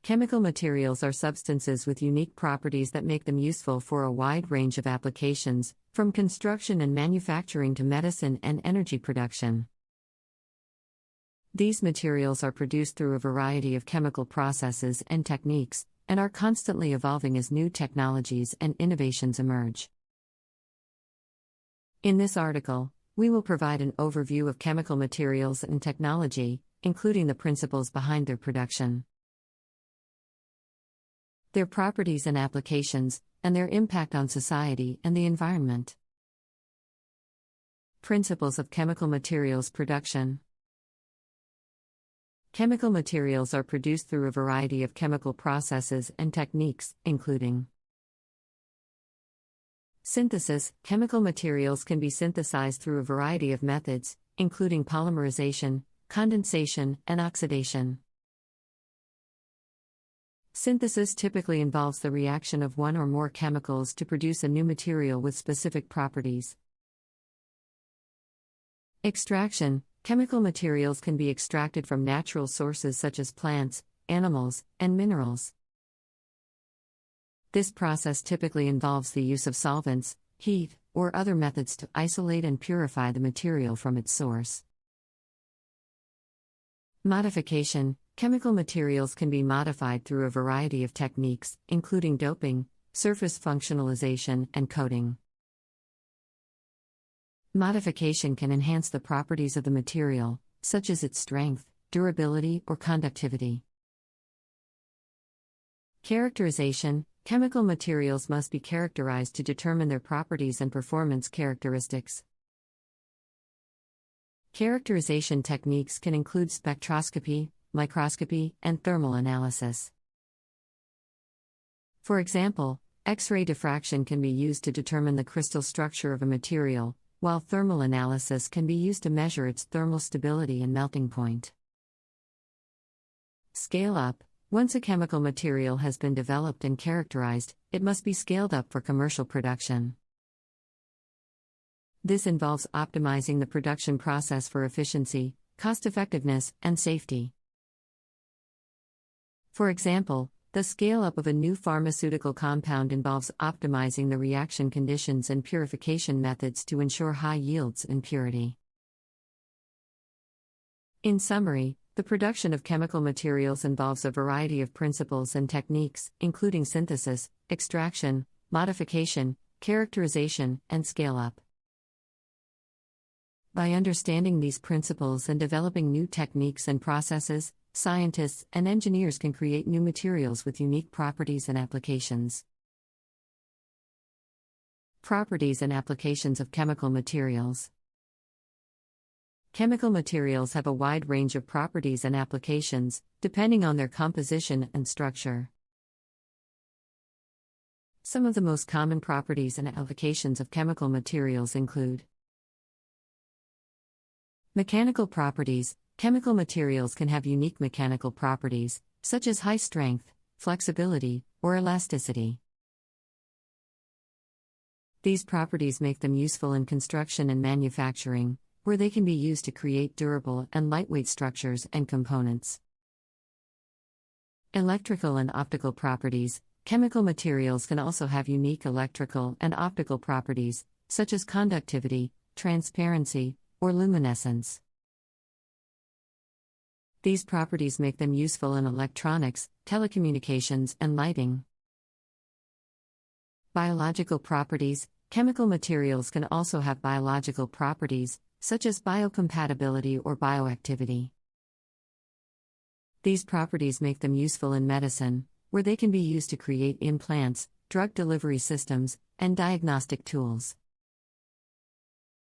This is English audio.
Chemical materials are substances with unique properties that make them useful for a wide range of applications, from construction and manufacturing to medicine and energy production. These materials are produced through a variety of chemical processes and techniques, and are constantly evolving as new technologies and innovations emerge. In this article, we will provide an overview of chemical materials and technology, including the principles behind their production, their properties and applications, and their impact on society and the environment. Principles of chemical materials production. Chemical materials are produced through a variety of chemical processes and techniques, including synthesis. Chemical materials can be synthesized through a variety of methods, including polymerization, condensation, and oxidation. Synthesis typically involves the reaction of one or more chemicals to produce a new material with specific properties. Extraction. Chemical materials can be extracted from natural sources such as plants, animals, and minerals. This process typically involves the use of solvents, heat, or other methods to isolate and purify the material from its source. Modification. Chemical materials can be modified through a variety of techniques, including doping, surface functionalization, and coating. Modification can enhance the properties of the material, such as its strength, durability, or conductivity. Characterization. Chemical materials must be characterized to determine their properties and performance characteristics. Characterization techniques can include spectroscopy, microscopy, and thermal analysis. For example, X-ray diffraction can be used to determine the crystal structure of a material, while thermal analysis can be used to measure its thermal stability and melting point. Scale up. Once a chemical material has been developed and characterized, it must be scaled up for commercial production. This involves optimizing the production process for efficiency, cost-effectiveness, and safety. For example, the scale-up of a new pharmaceutical compound involves optimizing the reaction conditions and purification methods to ensure high yields and purity. In summary, the production of chemical materials involves a variety of principles and techniques, including synthesis, extraction, modification, characterization, and scale-up. By understanding these principles and developing new techniques and processes, scientists and engineers can create new materials with unique properties and applications. Properties and applications of chemical materials. Chemical materials have a wide range of properties and applications, depending on their composition and structure. Some of the most common properties and applications of chemical materials include mechanical properties. Chemical materials can have unique mechanical properties, such as high strength, flexibility, or elasticity. These properties make them useful in construction and manufacturing, where they can be used to create durable and lightweight structures and components. Electrical and optical properties. Chemical materials can also have unique electrical and optical properties, such as conductivity, transparency, or luminescence. These properties make them useful in electronics, telecommunications, and lighting. Biological properties. Chemical materials can also have biological properties, such as biocompatibility or bioactivity. These properties make them useful in medicine, where they can be used to create implants, drug delivery systems, and diagnostic tools.